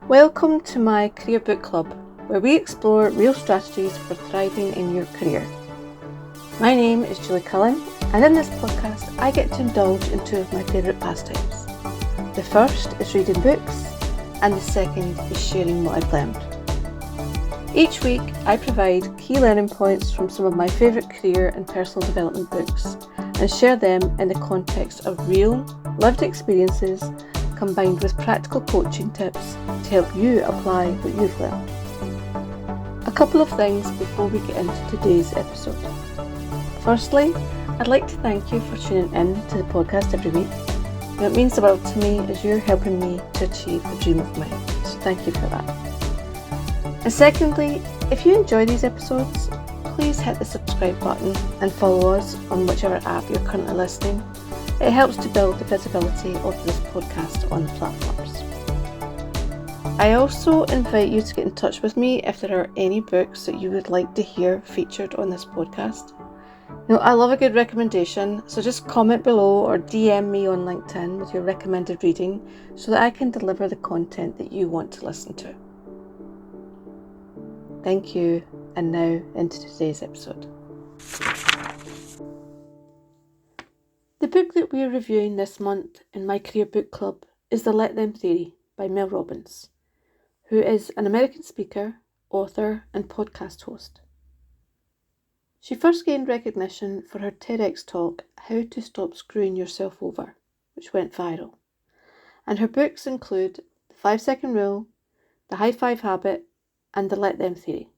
Welcome to my Career Book Club, where we explore real strategies for thriving in your career. My name is Julie Cullen, and in this podcast I get to indulge in two of my favourite pastimes. The first is reading books, and the second is sharing what I've learned. Each week I provide key learning points from some of my favourite career and personal development books and share them in the context of real, lived experiences combined with practical coaching tips to help you apply what you've learned. A couple of things before we get into today's episode. Firstly, I'd like to thank you for tuning in to the podcast every week. It means the world to me as you're helping me to achieve a dream of mine, so thank you for that. And secondly, if you enjoy these episodes, please hit the subscribe button and follow us on whichever app you're currently listening. It helps to build the visibility of this podcast on the platforms. I also invite you to get in touch with me if there are any books that you would like to hear featured on this podcast. I love a good recommendation, so just comment below or DM me on LinkedIn with your recommended reading so that I can deliver the content that you want to listen to. Thank you, and now into today's episode. The book that we are reviewing this month in my Career Book Club is The Let Them Theory by Mel Robbins, who is an American speaker, author, and podcast host. She first gained recognition for her TEDx talk, How to Stop Screwing Yourself Over, which went viral. And her books include The 5-Second Rule, The High Five Habit, and The Let Them Theory.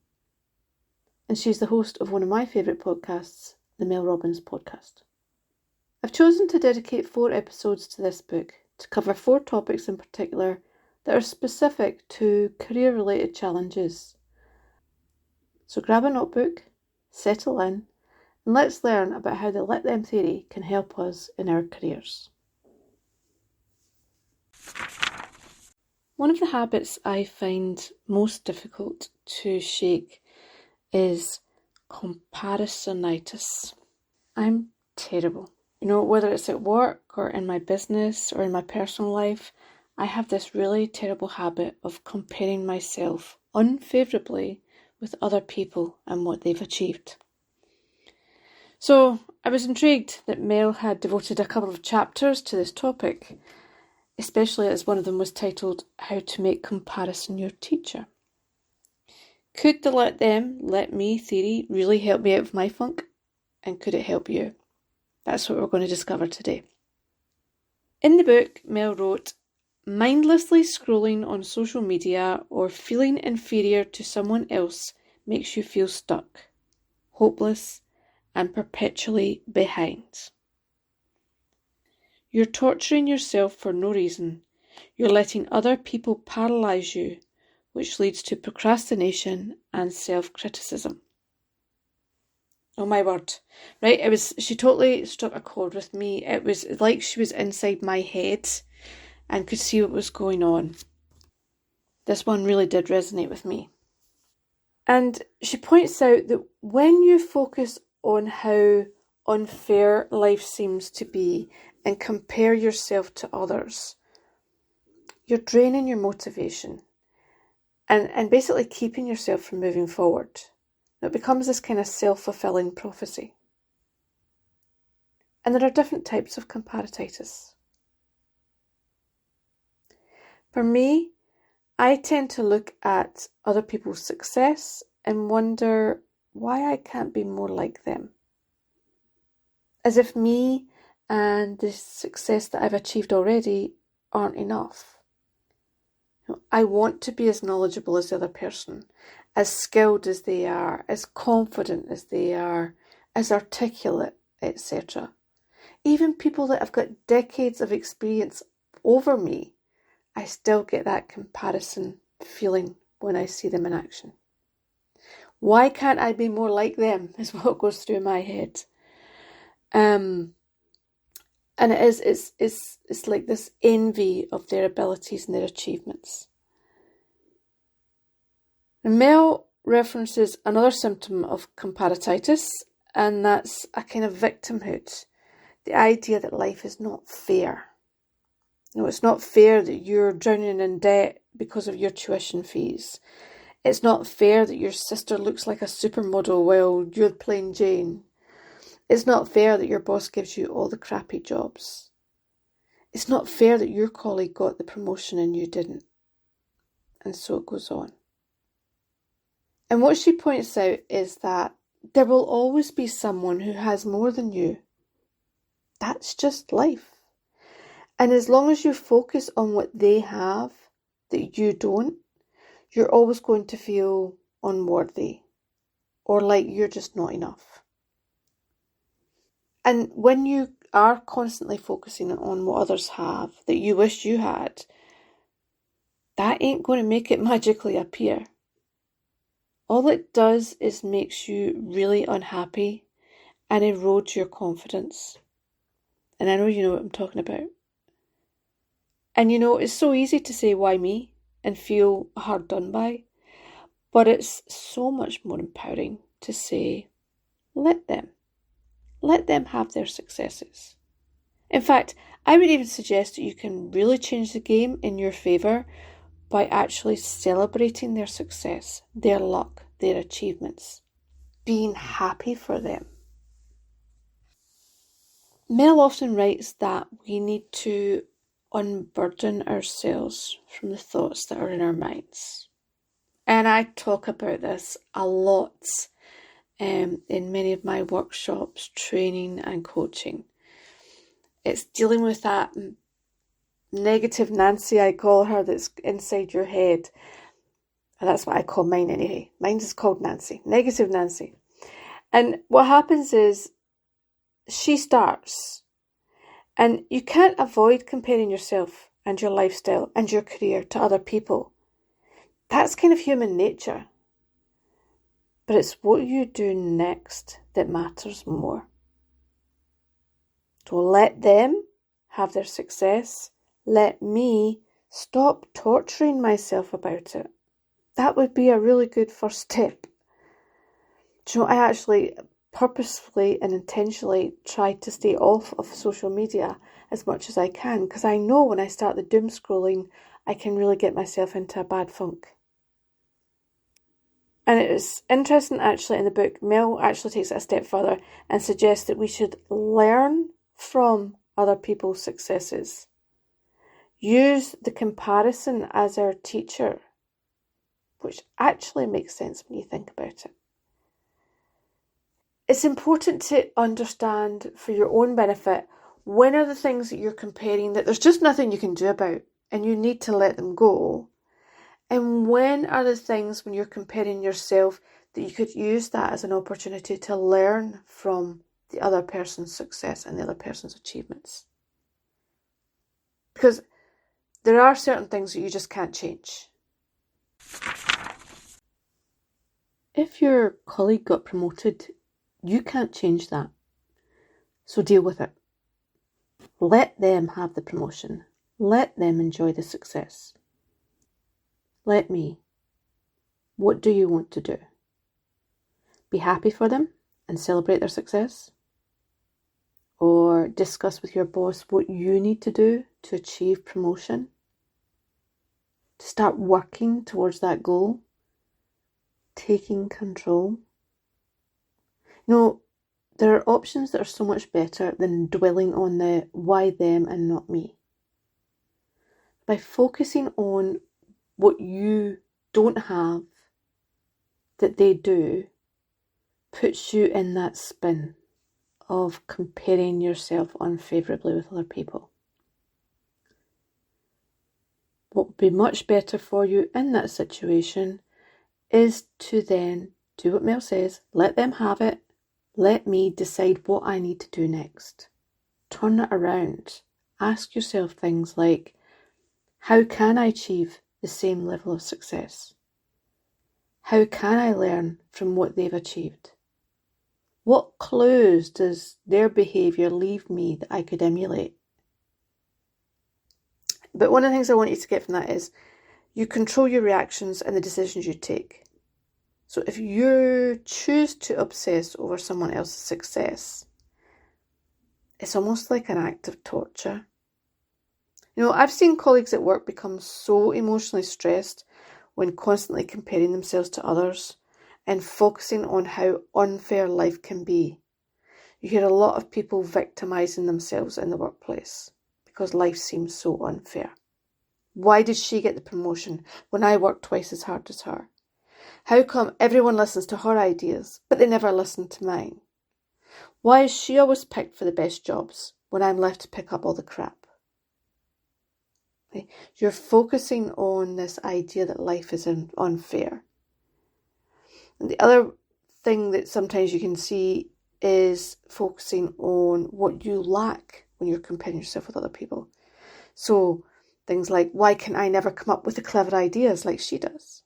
And she's the host of one of my favourite podcasts, the Mel Robbins podcast. I've chosen to dedicate 4 episodes to this book to cover 4 topics in particular that are specific to career-related challenges. So grab a notebook, settle in, and let's learn about how the Let Them theory can help us in our careers. One of the habits I find most difficult to shake is comparisonitis. I'm terrible. Whether it's at work or in my business or in my personal life, I have this really terrible habit of comparing myself unfavourably with other people and what they've achieved. So I was intrigued that Mel had devoted a couple of chapters to this topic, especially as one of them was titled How to Make Comparison Your Teacher. Could the Let Them, Let Me theory really help me out of my funk? And could it help you? That's what we're going to discover today. In the book, Mel wrote, mindlessly scrolling on social media or feeling inferior to someone else makes you feel stuck, hopeless, and perpetually behind. You're torturing yourself for no reason. You're letting other people paralyse you, which leads to procrastination and self-criticism. Oh my word. Right, she totally struck a chord with me. It was like she was inside my head and could see what was going on. This one really did resonate with me. And she points out that when you focus on how unfair life seems to be and compare yourself to others, you're draining your motivation and basically keeping yourself from moving forward. It becomes this kind of self-fulfilling prophecy. And there are different types of comparatitis. For me, I tend to look at other people's success and wonder why I can't be more like them. As if me and the success that I've achieved already aren't enough. I want to be as knowledgeable as the other person, as skilled as they are, as confident as they are, as articulate, etc. Even people that have got decades of experience over me, I still get that comparison feeling when I see them in action. Why can't I be more like them is what goes through my head. And it's like this envy of their abilities and their achievements. And Mel references another symptom of comparatitis, and that's a kind of victimhood. The idea that life is not fair. It's not fair that you're drowning in debt because of your tuition fees. It's not fair that your sister looks like a supermodel while you're plain Jane. It's not fair that your boss gives you all the crappy jobs. It's not fair that your colleague got the promotion and you didn't. And so it goes on. And what she points out is that there will always be someone who has more than you. That's just life. And as long as you focus on what they have that you don't, you're always going to feel unworthy or like you're just not enough. And when you are constantly focusing on what others have that you wish you had, that ain't going to make it magically appear. All it does is makes you really unhappy and erodes your confidence. And I know you know what I'm talking about. And it's so easy to say, why me? And feel hard done by. But it's so much more empowering to say, let them. Let them have their successes. In fact, I would even suggest that you can really change the game in your favour by actually celebrating their success, their luck, their achievements, being happy for them. Mel often writes that we need to unburden ourselves from the thoughts that are in our minds. And I talk about this a lot in many of my workshops, training and coaching. It's dealing with that negative Nancy, I call her, that's inside your head. And that's what I call mine anyway. Mine is called Nancy, negative Nancy. And what happens is she starts, and you can't avoid comparing yourself and your lifestyle and your career to other people. That's kind of human nature. But it's what you do next that matters more. So let them have their success. Let me stop torturing myself about it. That would be a really good first step. I actually purposefully and intentionally try to stay off of social media as much as I can, because I know when I start the doom scrolling, I can really get myself into a bad funk. And it's interesting actually in the book, Mel actually takes it a step further and suggests that we should learn from other people's successes. Use the comparison as our teacher, which actually makes sense when you think about it. It's important to understand for your own benefit when are the things that you're comparing that there's just nothing you can do about and you need to let them go. And when are the things when you're comparing yourself that you could use that as an opportunity to learn from the other person's success and the other person's achievements. Because there are certain things that you just can't change. If your colleague got promoted, you can't change that. So deal with it. Let them have the promotion. Let them enjoy the success. Let me. What do you want to do? Be happy for them and celebrate their success? Or discuss with your boss what you need to do to achieve promotion? To start working towards that goal? Taking control? There are options that are so much better than dwelling on the why them and not me. By focusing on what you don't have that they do, puts you in that spin of comparing yourself unfavourably with other people. What would be much better for you in that situation is to then do what Mel says, let them have it, let me decide what I need to do next. Turn it around. Ask yourself things like, how can I achieve the same level of success? How can I learn from what they've achieved? What clues does their behaviour leave me that I could emulate? But one of the things I want you to get from that is you control your reactions and the decisions you take. So if you choose to obsess over someone else's success, it's almost like an act of torture. I've seen colleagues at work become so emotionally stressed when constantly comparing themselves to others and focusing on how unfair life can be. You hear a lot of people victimising themselves in the workplace because life seems so unfair. Why did she get the promotion when I worked twice as hard as her? How come everyone listens to her ideas, but they never listen to mine? Why is she always picked for the best jobs when I'm left to pick up all the crap? Okay. You're focusing on this idea that life is unfair. And the other thing that sometimes you can see is focusing on what you lack when you're comparing yourself with other people. So things like, why can I never come up with the clever ideas like she does?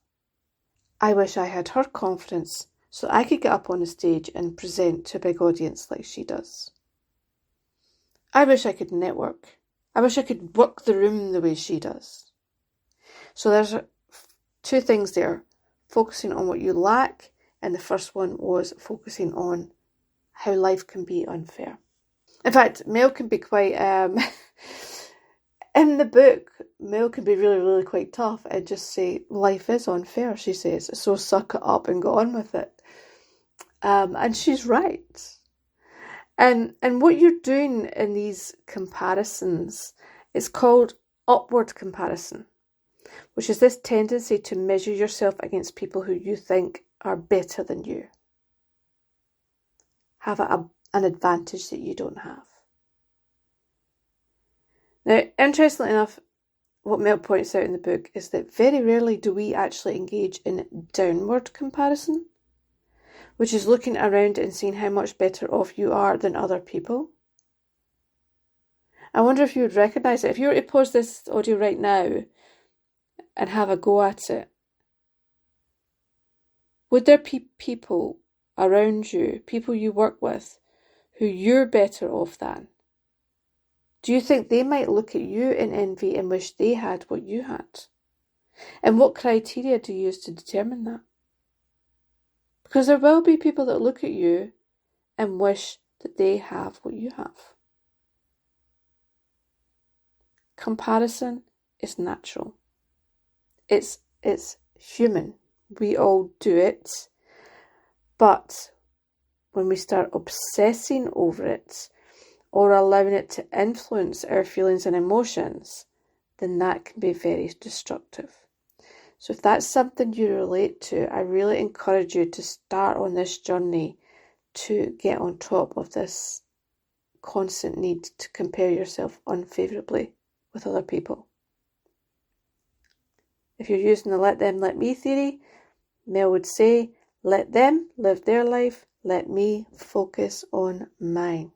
I wish I had her confidence so I could get up on the stage and present to a big audience like she does. I wish I could network. I wish I could work the room the way she does. So there's two things there. Focusing on what you lack, and the first one was focusing on how life can be unfair. In fact, Mel can be quite... in the book, Mel can be really, really quite tough and just say, life is unfair, she says, so suck it up and go on with it. And she's right. And what you're doing in these comparisons is called upward comparison, which is this tendency to measure yourself against people who you think are better than you, have an advantage that you don't have. Now, interestingly enough, what Mel points out in the book is that very rarely do we actually engage in downward comparison, which is looking around and seeing how much better off you are than other people. I wonder if you would recognise it. If you were to pause this audio right now and have a go at it, would there be people around you, people you work with, who you're better off than? Do you think they might look at you in envy and wish they had what you had? And what criteria do you use to determine that? Because there will be people that look at you and wish that they have what you have. Comparison is natural. It's human. We all do it. But when we start obsessing over it, or allowing it to influence our feelings and emotions, then that can be very destructive. So if that's something you relate to, I really encourage you to start on this journey to get on top of this constant need to compare yourself unfavourably with other people. If you're using the let them, let me theory, Mel would say, let them live their life, let me focus on mine.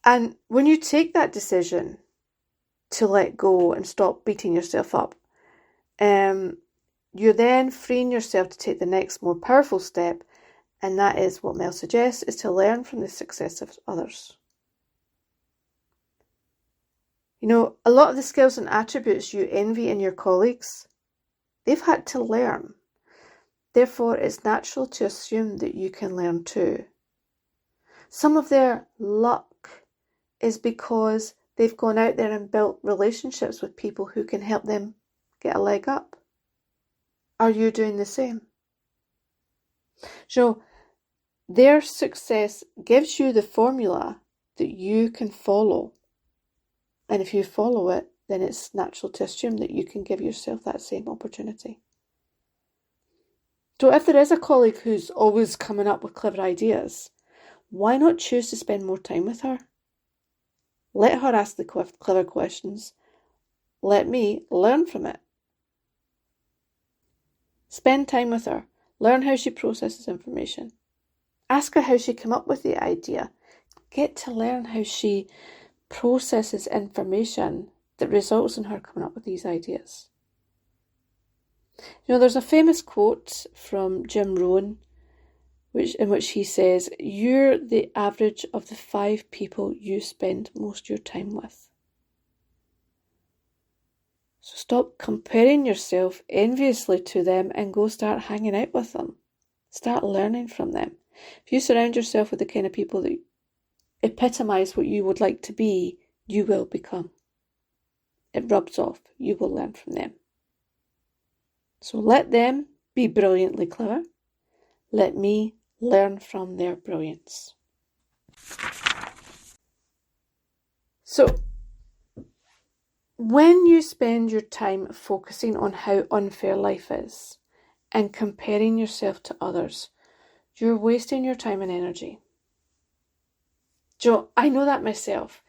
And when you take that decision to let go and stop beating yourself up, you're then freeing yourself to take the next more powerful step, and that is what Mel suggests, is to learn from the success of others. A lot of the skills and attributes you envy in your colleagues, they've had to learn. Therefore, it's natural to assume that you can learn too. Some of their luck is because they've gone out there and built relationships with people who can help them get a leg up. Are you doing the same? So their success gives you the formula that you can follow. And if you follow it, then it's natural to assume that you can give yourself that same opportunity. So if there is a colleague who's always coming up with clever ideas, why not choose to spend more time with her? Let her ask the clever questions. Let me learn from it. Spend time with her. Learn how she processes information. Ask her how she came up with the idea. Get to learn how she processes information that results in her coming up with these ideas. There's a famous quote from Jim Rohn in which he says, you're the average of the 5 people you spend most of your time with. So stop comparing yourself enviously to them and go start hanging out with them. Start learning from them. If you surround yourself with the kind of people that epitomise what you would like to be, you will become. It rubs off. You will learn from them. So let them be brilliantly clever. Let me learn from their brilliance. So, when you spend your time focusing on how unfair life is and comparing yourself to others, you're wasting your time and energy. Joe, I know that myself.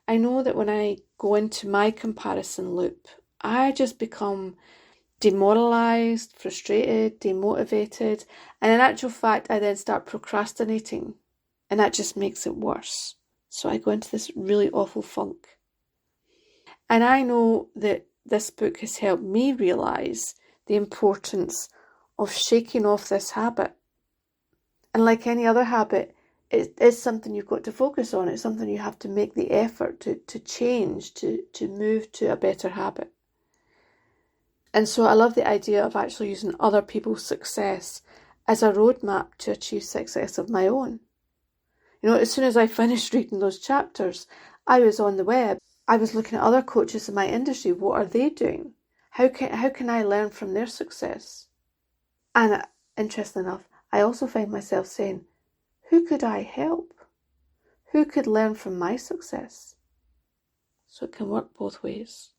I know that when I go into my comparison loop, I just become demoralised, frustrated, demotivated, and in actual fact, I then start procrastinating, and that just makes it worse. So I go into this really awful funk. And I know that this book has helped me realise the importance of shaking off this habit. And like any other habit, it is something you've got to focus on. It's something you have to make the effort to change, to move to a better habit. And so I love the idea of actually using other people's success as a roadmap to achieve success of my own. You know, as soon as I finished reading those chapters, I was on the web. I was looking at other coaches in my industry. What are they doing? How can I learn from their success? And interestingly enough, I also find myself saying, who could I help? Who could learn from my success? So it can work both ways.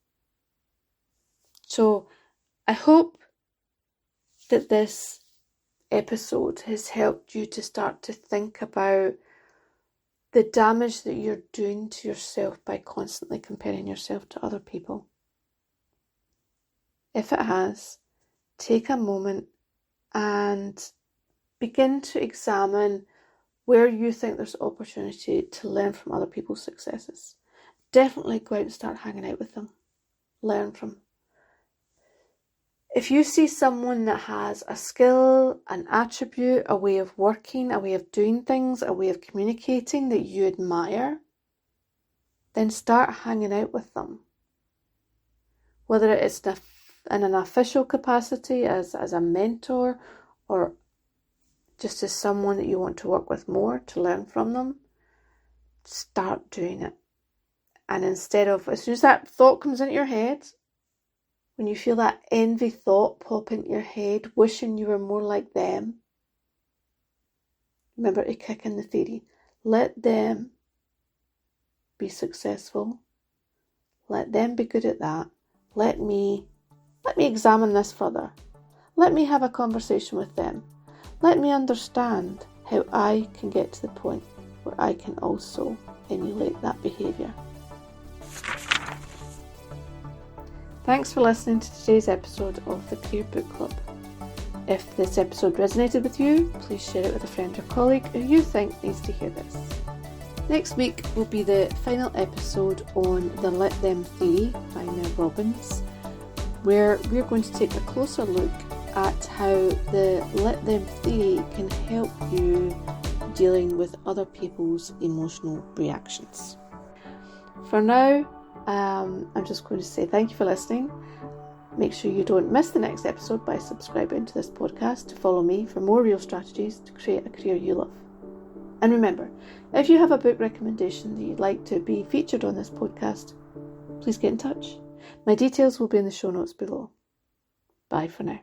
So I hope that this episode has helped you to start to think about the damage that you're doing to yourself by constantly comparing yourself to other people. If it has, take a moment and begin to examine where you think there's opportunity to learn from other people's successes. Definitely go out and start hanging out with them. Learn from. If you see someone that has a skill, an attribute, a way of working, a way of doing things, a way of communicating that you admire, then start hanging out with them. Whether it's in an official capacity as a mentor or just as someone that you want to work with more to learn from them, start doing it. And instead of, as soon as that thought comes into your head, when you feel that envy thought pop into your head, wishing you were more like them, remember to kick in the theory. Let them be successful. Let them be good at that. Let me examine this further. Let me have a conversation with them. Let me understand how I can get to the point where I can also emulate that behaviour. Thanks for listening to today's episode of the Career Book Club. If this episode resonated with you, please share it with a friend or colleague who you think needs to hear this. Next week will be the final episode on the Let Them Theory by Mel Robbins, where we're going to take a closer look at how the Let Them Theory can help you dealing with other people's emotional reactions. For now, I'm just going to say thank you for listening. Make sure you don't miss the next episode by subscribing to this podcast to follow me for more real strategies to create a career you love. And remember, if you have a book recommendation that you'd like to be featured on this podcast, please get in touch. My details will be in the show notes below. Bye for now.